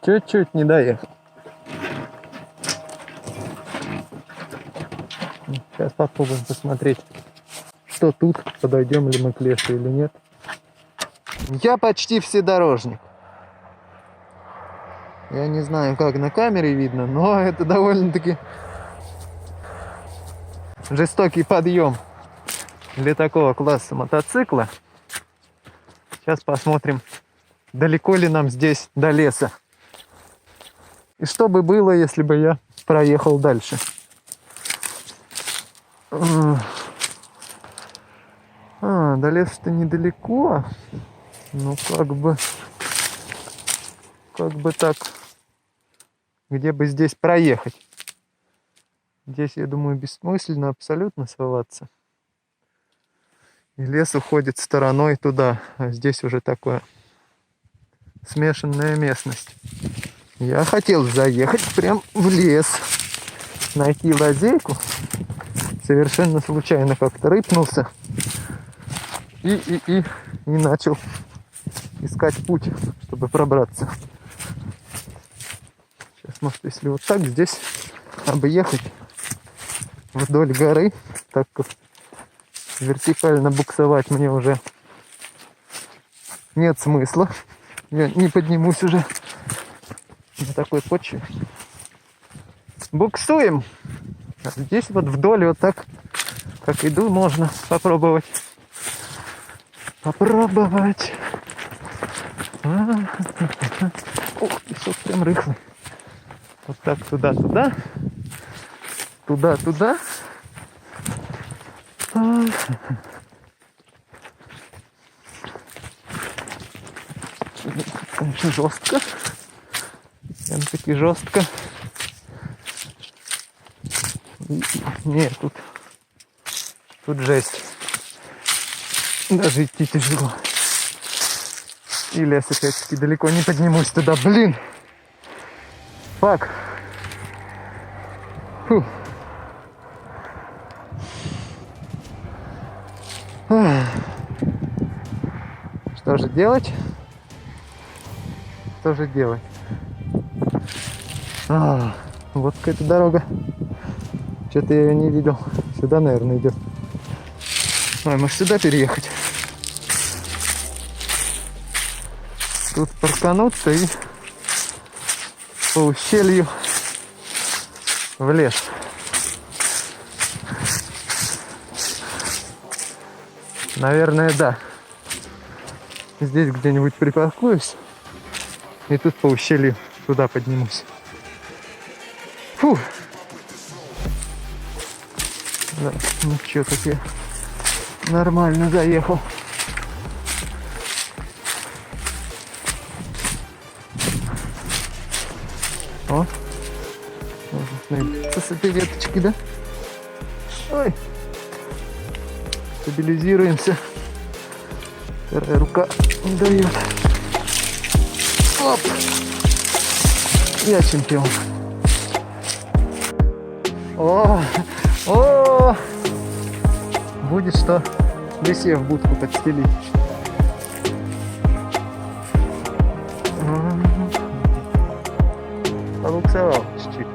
Чуть-чуть не доехал. Сейчас попробуем посмотреть, что тут, подойдем ли мы к лесу или нет. Я почти вседорожник. Я не знаю, как на камере видно, но это довольно-таки жестокий подъем для такого класса мотоцикла. Сейчас посмотрим, далеко ли нам здесь до леса. И что бы было, если бы я проехал дальше. До леса-то недалеко. Ну, как бы так, где бы здесь проехать? Здесь, я думаю, бессмысленно абсолютно соваться. И лес уходит стороной туда, а здесь уже такое смешанная местность. Я хотел заехать прям в лес, найти лазейку. Совершенно случайно как-то рыпнулся и начал искать путь, чтобы пробраться. Сейчас, может, если вот так здесь объехать вдоль горы, так как вертикально буксовать мне уже нет смысла. Я не поднимусь уже на такой почве. Буксуем. А здесь вот вдоль вот так, как иду, можно попробовать. Ух, песок прям рыхлый. Вот так туда-туда. Туда-туда. Конечно, жестко. Прям таки жестко. Нет, тут жесть. Даже идти тяжело. И лес опять-таки далеко не поднимусь туда. Блин! Фак! Фу. Что же делать? Что же делать? Вот какая-то дорога. Что-то я ее не видел. Сюда, наверное, идет. Ой, может сюда переехать? Тут паркануться и по ущелью в лес. Наверное, да. Здесь где-нибудь припаркуюсь. И тут по ущелью туда поднимусь. Фу. Да, ну что, тут я нормально заехал. О, можно становиться с этой веточки, да? Ой. Стабилизируемся. Вторая рука не дает. Оп. Я чемпион. О! Будет что лисе в будку подстелить. Побуксовал чуть-чуть.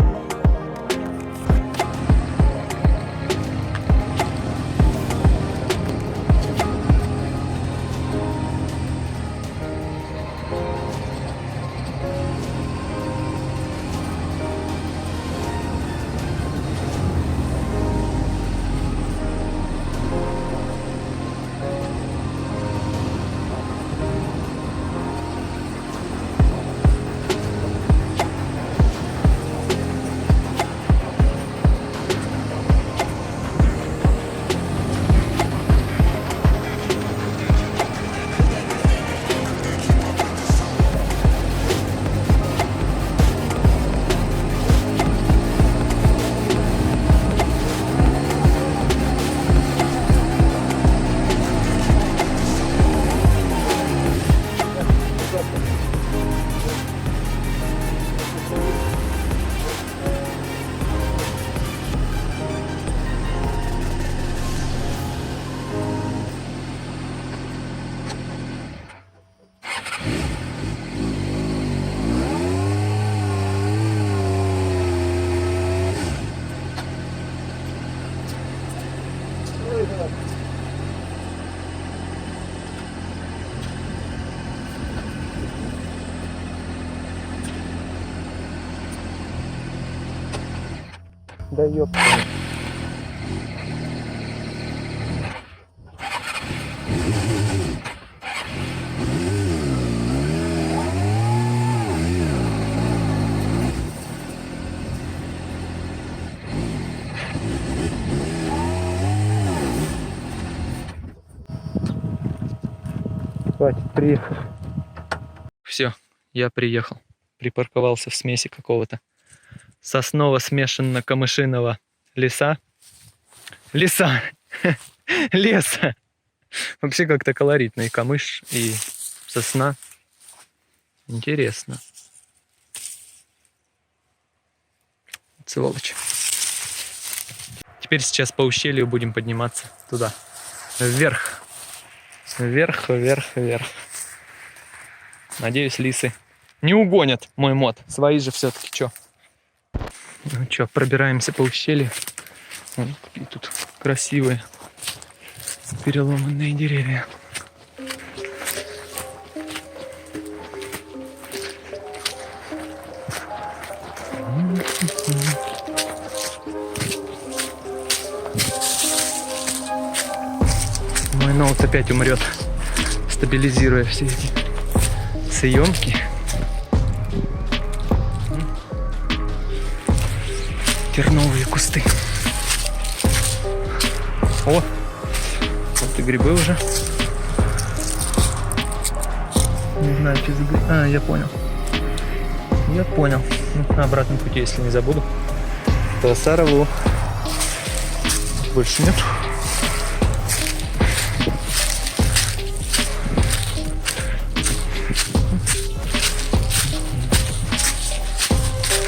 Да ёпта. Хватит, приехал. Все, я приехал. Припарковался в смеси какого-то сосново-смешанно-камышиного леса. Леса! Леса! Вообще как-то колоритно. И камыш, и сосна. Интересно. Сволочь. Теперь сейчас по ущелью будем подниматься туда. Вверх. Вверх, вверх, вверх. Надеюсь, лисы не угонят мой мод. Свои же все-таки, чё? Ну чё, пробираемся по ущелью. Вот какие тут красивые переломанные деревья. Мой ноут опять умрет, стабилизируя все эти съемки. Терновые кусты. О, вот и грибы уже. Не знаю, что за грибы. А, я понял. Я понял. Ну, на обратном пути, если не забуду, то сорву. Больше нет.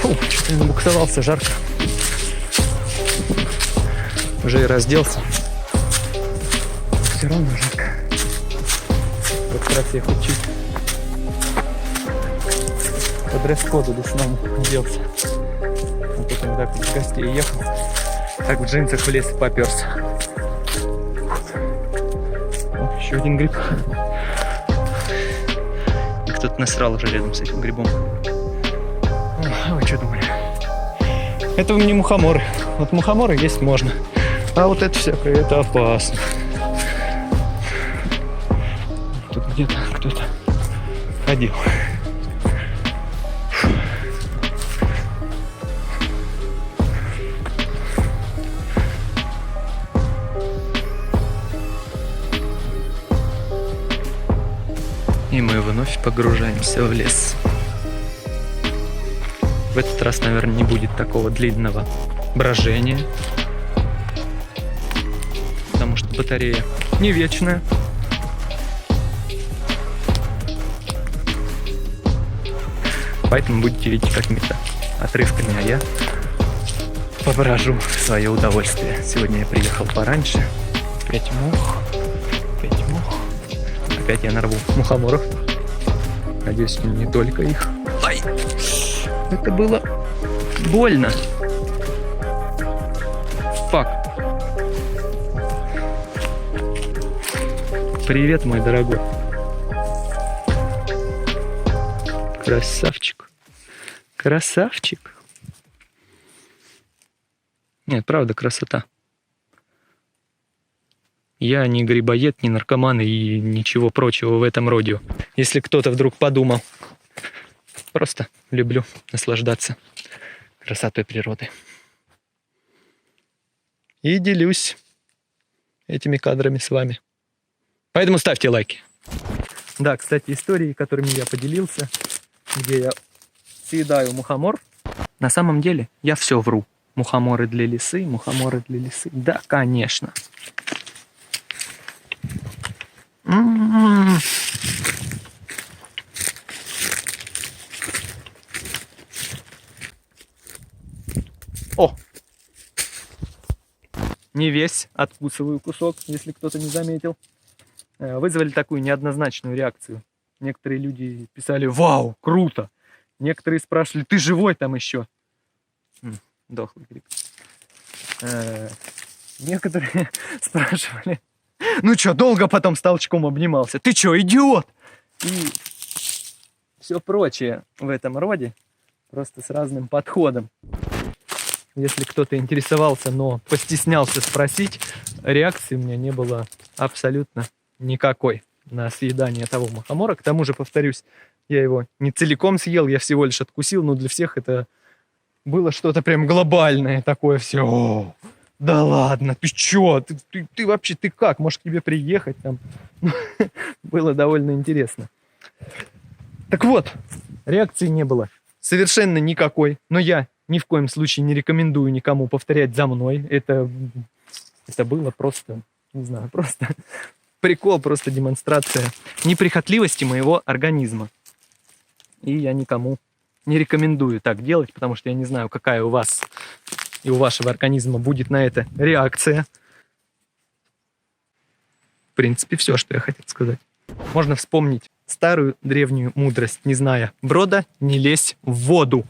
Фу, что-то набуксовался, жарко. Уже и разделся. Все равно жарко. Вот как раз я хочу по дресс-коду лесному оделся. Вот потом так в гостей ехал. Так в джинсах в лес поперся. О, еще один гриб. И кто-то насрал уже рядом с этим грибом. Ой, вы что думали? Это не мухоморы. Вот мухоморы есть можно. А вот это всякое, это опасно. Тут где-то кто-то ходил. И мы вновь погружаемся в лес. В этот раз, наверное, не будет такого длинного брожения. Потому что батарея не вечная. Поэтому будете видеть какими-то отрывками, а я поброжу в свое удовольствие. Сегодня я приехал пораньше. Опять мух. Опять мух. Опять я нарву мухоморов. Надеюсь, не только их. Ай! Это было больно. Фак. Привет, мой дорогой. Красавчик. Красавчик. Нет, правда, красота. Я не грибоед, не наркоман и ничего прочего в этом роде. Если кто-то вдруг подумал. Просто люблю наслаждаться красотой природы. И делюсь этими кадрами с вами. Поэтому ставьте лайки. Да, кстати, истории, которыми я поделился, где я съедаю мухомор, на самом деле я все вру. Мухоморы для лисы, мухоморы для лисы. Да, конечно. О! Не весь, откусываю кусок, если кто-то не заметил. Вызвали такую неоднозначную реакцию. Некоторые люди писали: «Вау, круто!» Некоторые спрашивали: «Ты живой там еще?» Дохлый гриб. Некоторые спрашивали, ну что, долго потом с толчком обнимался? Ты что, идиот? И все прочее в этом роде, просто с разным подходом. Если кто-то интересовался, но постеснялся спросить, реакции у меня не было абсолютно никакой на съедание того мухомора. К тому же, повторюсь, я его не целиком съел, я всего лишь откусил, но для всех это было что-то прям глобальное такое все. О, да ладно, ты чё? Ты вообще, ты как? Может, к тебе приехать там? Было довольно интересно. Так вот, реакции не было. Совершенно никакой. Но я ни в коем случае не рекомендую никому повторять за мной. Это было просто, не знаю, просто прикол, просто демонстрация неприхотливости моего организма. И я никому не рекомендую так делать, потому что я не знаю, какая у вас и у вашего организма будет на это реакция. В принципе, все, что я хотел сказать. Можно вспомнить старую древнюю мудрость, не зная брода, не лезь в воду.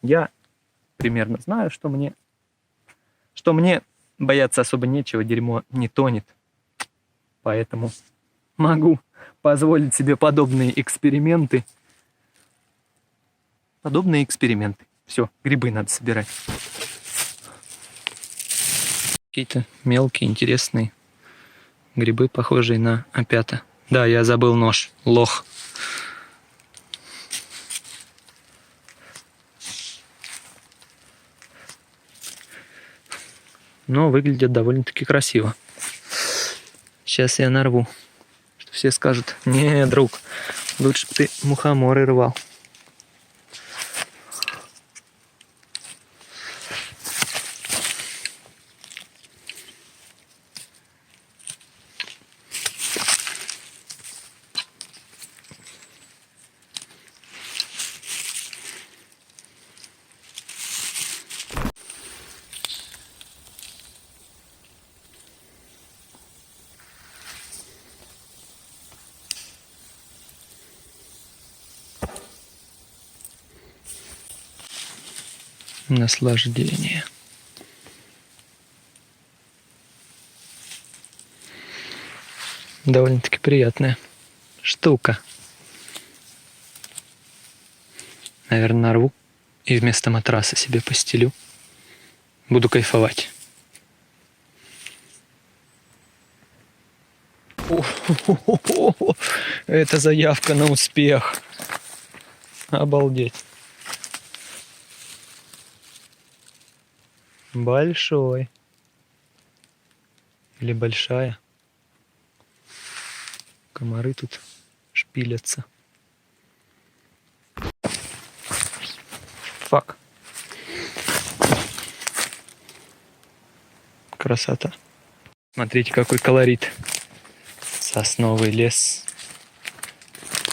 Я примерно знаю, что мне бояться особо нечего, дерьмо не тонет. Поэтому могу позволить себе подобные эксперименты. Все, грибы надо собирать. Какие-то мелкие, интересные грибы, похожие на опята. Да, я забыл нож. Лох. Но выглядят довольно-таки красиво. Сейчас я нарву. Что все скажут: не, друг, лучше бы ты мухоморы рвал. Наслаждение. Довольно-таки приятная штука. Наверное, нарву и вместо матраса себе постелю. Буду кайфовать. Это заявка на успех. Обалдеть. Большой. Или большая. Комары тут шпилятся. Фак. Красота. Смотрите, какой колорит. Сосновый лес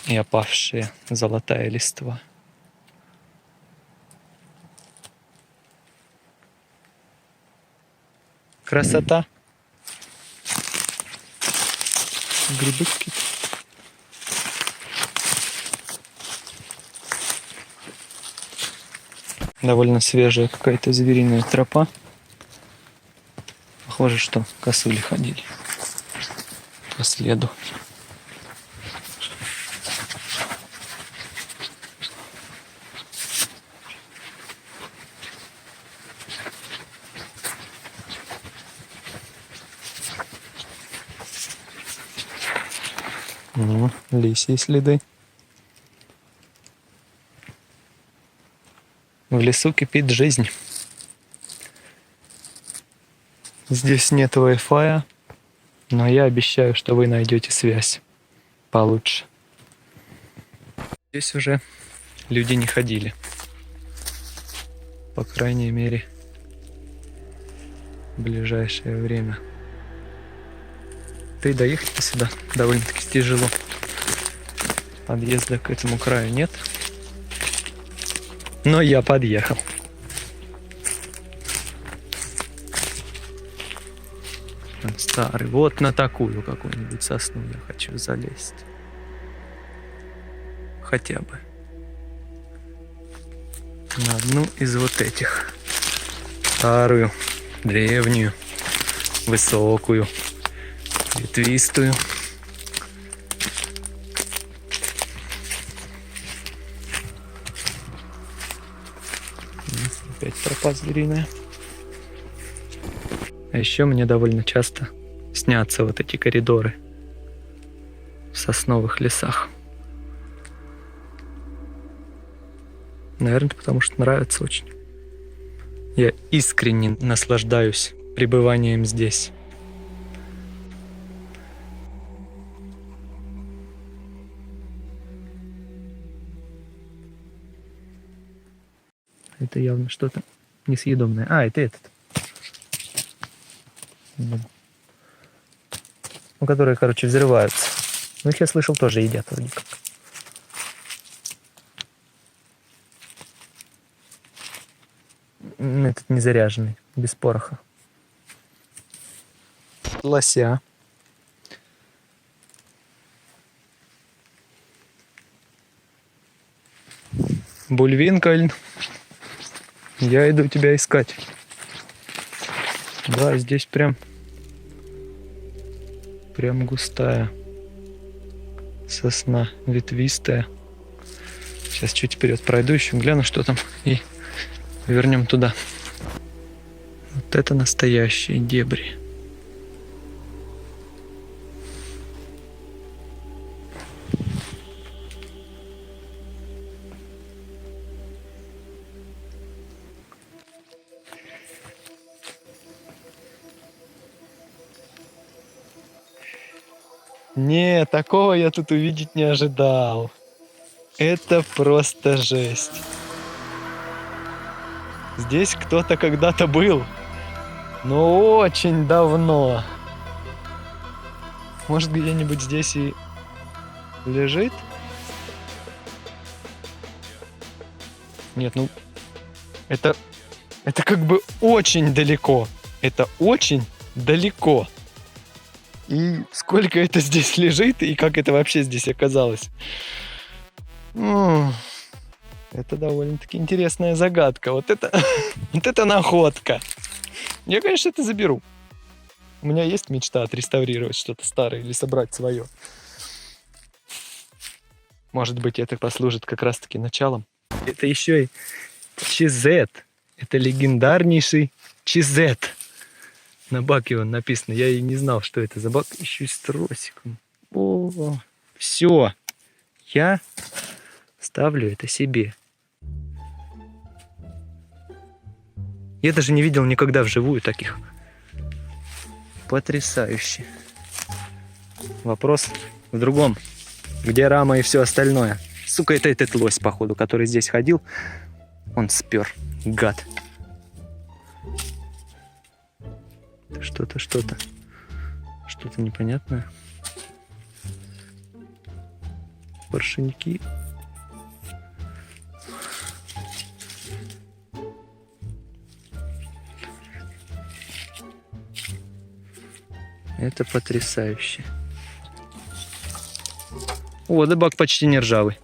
и опавшая золотая листва. Красота. Грибы какие-то. Довольно свежая какая-то звериная тропа. Похоже, что косули ходили по следу. Ну, лисьи следы. В лесу кипит жизнь. Здесь нет Wi-Fi, но я обещаю, что вы найдете связь получше. Здесь уже люди не ходили. По крайней мере, в ближайшее время. Да и доехать-то сюда довольно-таки тяжело. Подъезда к этому краю нет. Но я подъехал. Он старый. Вот на такую какую-нибудь сосну я хочу залезть. Хотя бы. На одну из вот этих. Старую, древнюю. высокую, ветвистую. Опять тропа звериная. А еще мне довольно часто снятся вот эти коридоры в сосновых лесах. Наверное, потому что нравится очень. Я искренне наслаждаюсь пребыванием здесь. Это явно что-то несъедобное. А, это этот. Ну, которые, короче, взрываются. Ну, их я слышал, тоже едят вроде как. Этот не заряженный, без пороха. Лося. Бульвинкольн. Я иду тебя искать. Да, здесь прям густая сосна, ветвистая. Сейчас чуть вперед пройду, еще гляну, что там, и вернем туда. Вот это настоящие дебри. Не, такого я тут увидеть не ожидал. Это просто жесть. Здесь кто-то когда-то был, но очень давно. Может, где-нибудь здесь и лежит? Нет, ну это как бы очень далеко. Это очень далеко. И сколько это здесь лежит, и как это вообще здесь оказалось? Это довольно-таки интересная загадка. Вот это находка. Я, конечно, это заберу. У меня есть мечта отреставрировать что-то старое или собрать свое. Может быть, это послужит как раз-таки началом. Это еще и Чизет. Это легендарнейший Чизет. На баке он написано. Я и не знал, что это за бак. Еще и с тросиком. О, все. Я ставлю это себе. Я даже не видел никогда вживую таких. Потрясающе. Вопрос в другом. Где рама и все остальное? Сука, это этот лось, походу, который здесь ходил. Он спер. Гад. Что-то непонятное. Поршеньки. Это потрясающе. О, да бак почти не ржавый.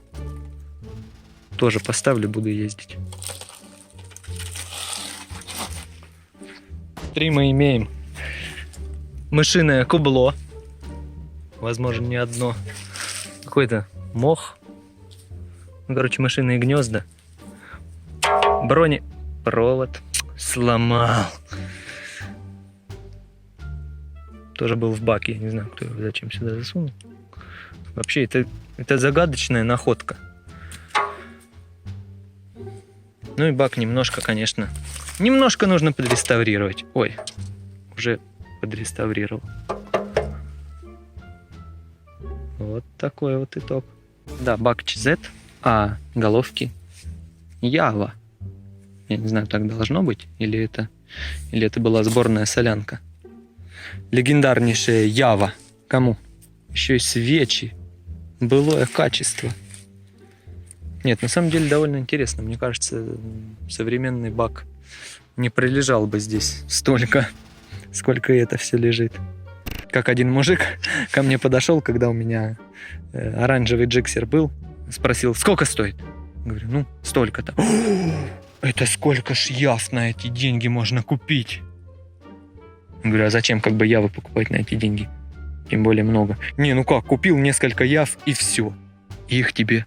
Тоже поставлю, буду ездить. 3 мы имеем. Мышиное кубло. Возможно, не одно. Какой-то мох. Ну, короче, мышиные гнезда. Бронепровод. Сломал. Тоже был в баке. Я не знаю, кто его зачем сюда засунул. Вообще, это загадочная находка. Ну и бак немножко, конечно. Немножко нужно подреставрировать. Ой, уже подреставрировал. Вот такой вот итог. Да, бак Чизет, а головки Ява. Я не знаю, так должно быть, или это была сборная солянка. Легендарнейшая Ява. Кому? Еще и свечи. Былое качество. Нет, на самом деле довольно интересно. Мне кажется, современный бак не пролежал бы здесь столько, сколько это все лежит. Как один мужик ко мне подошел, когда у меня оранжевый джиксер был, спросил, сколько стоит? Говорю, ну, столько-то. Это сколько ж яв на эти деньги можно купить? Я говорю, а зачем как бы явы покупать на эти деньги? Тем более много. Не, ну как, купил несколько яв и все. И их тебе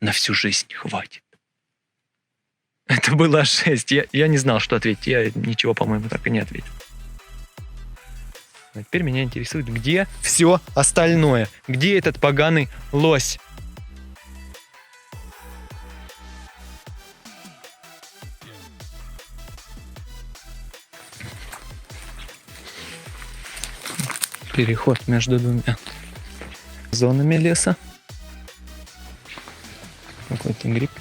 на всю жизнь хватит. Это была жесть. Я не знал, что ответить. Я ничего, по-моему, так и не ответил. А теперь меня интересует, где все остальное? Где этот поганый лось? Переход между двумя зонами леса. Какой-то гриб.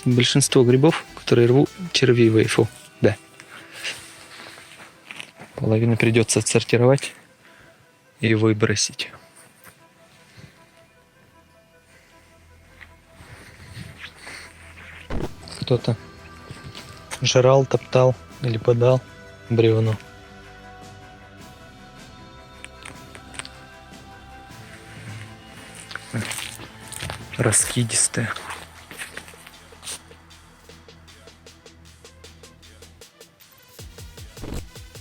Большинство грибов, которые рву, червивые. Фу, да. Половину придется отсортировать и выбросить. Кто-то жрал, топтал или подал бревно. Раскидистая.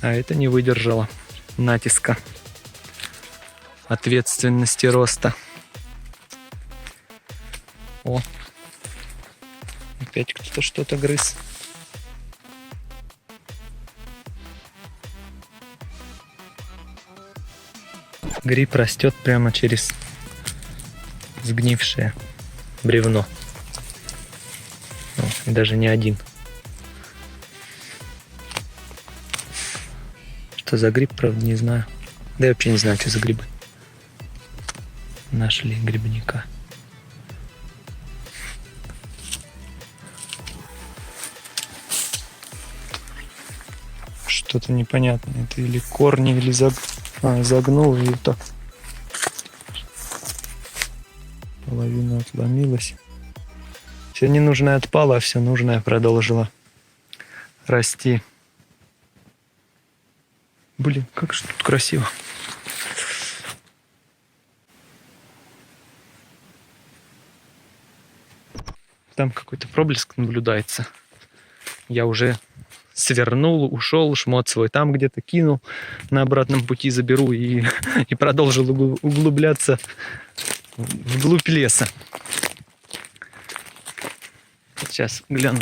А это не выдержало натиска, ответственности роста. О, опять кто-то что-то грыз. Гриб растет прямо через сгнившее бревно. И даже не один. Что за гриб, правда, не знаю. Да я вообще не знаю, что за грибы. Нашли грибника. Что-то непонятное. Это или корни, или загнул, и так. Половина отломилась. Все ненужное отпало, а все нужное продолжило расти. Блин, как же тут красиво. Там какой-то проблеск наблюдается. Я уже свернул, ушел, шмот свой там где-то кинул, на обратном пути заберу и продолжил углубляться вглубь леса. Сейчас гляну,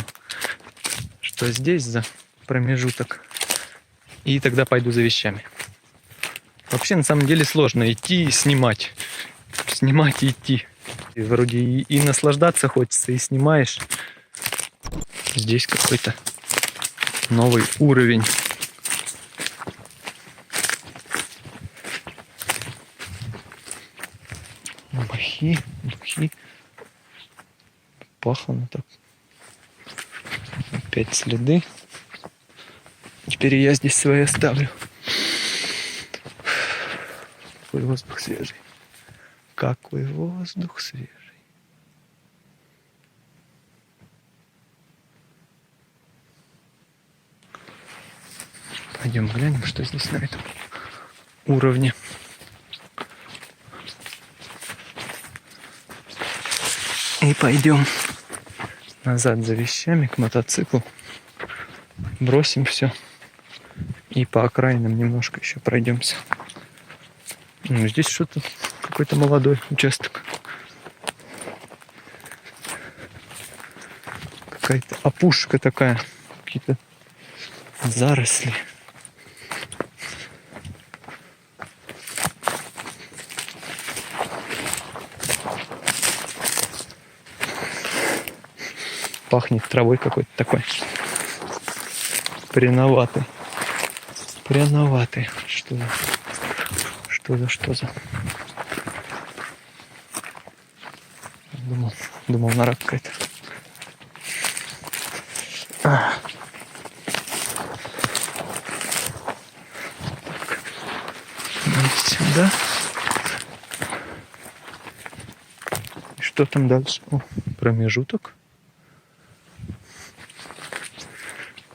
что здесь за промежуток. И тогда пойду за вещами. Вообще, на самом деле, сложно идти и снимать. Снимать и идти. И вроде и наслаждаться хочется, и снимаешь. Здесь какой-то новый уровень. Мхи. Пахло так. Опять следы. Теперь я здесь свои оставлю. Какой воздух свежий. Какой воздух свежий. Пойдем глянем, что здесь на этом уровне. И пойдем назад за вещами к мотоциклу. Бросим все. И по окраинам немножко еще пройдемся. Ну, здесь что-то, какой-то молодой участок. Какая-то опушка такая. Какие-то заросли. Пахнет травой какой-то такой. Пряноватый. Что за? Думал, нора какая-то. Сюда. И что там дальше? О, промежуток.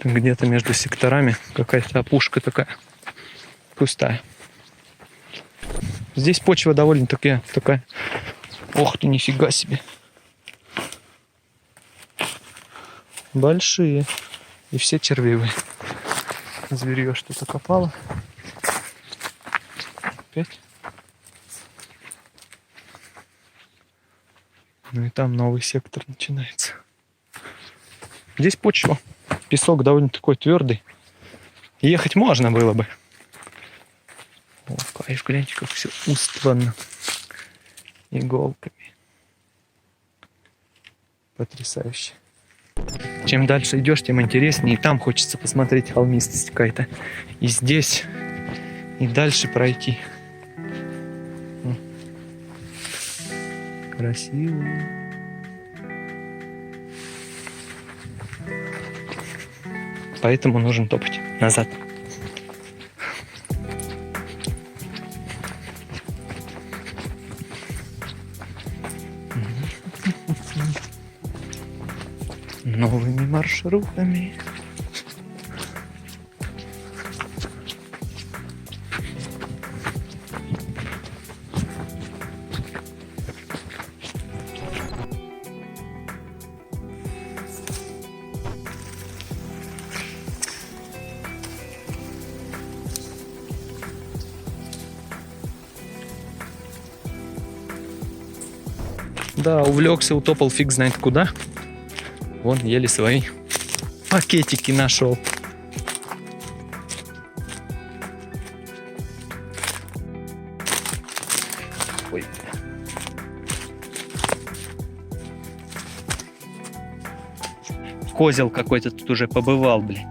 Где-то между секторами какая-то опушка такая пустая. Здесь почва довольно-таки такая. Ох ты, нифига себе. большие. И все червивые. Зверье что-то копало. Опять. Ну и там новый сектор начинается. Здесь почва. Песок довольно такой твердый. Ехать можно было бы. О, кайф, гляньте, как все устлано иголками. Потрясающе. Чем дальше идешь, тем интереснее. И там хочется посмотреть холмистость какая-то. И здесь, и дальше пройти. Красиво. Поэтому нужно топать назад. Новыми маршрутами. Да, увлекся, утопал фиг знает куда. Вон, еле свои пакетики нашел. Ой. Козел какой-то тут уже побывал, блин.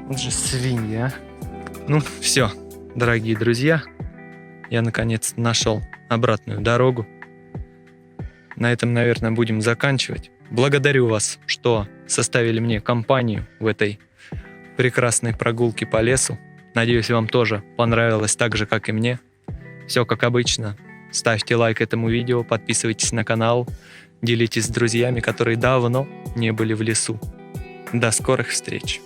Вот же свинья, а. Ну, все, дорогие друзья. Я, наконец, нашел обратную дорогу. На этом, наверное, будем заканчивать. Благодарю вас, что составили мне компанию в этой прекрасной прогулке по лесу. Надеюсь, вам тоже понравилось так же, как и мне. Все как обычно. Ставьте лайк этому видео, подписывайтесь на канал, делитесь с друзьями, которые давно не были в лесу. До скорых встреч!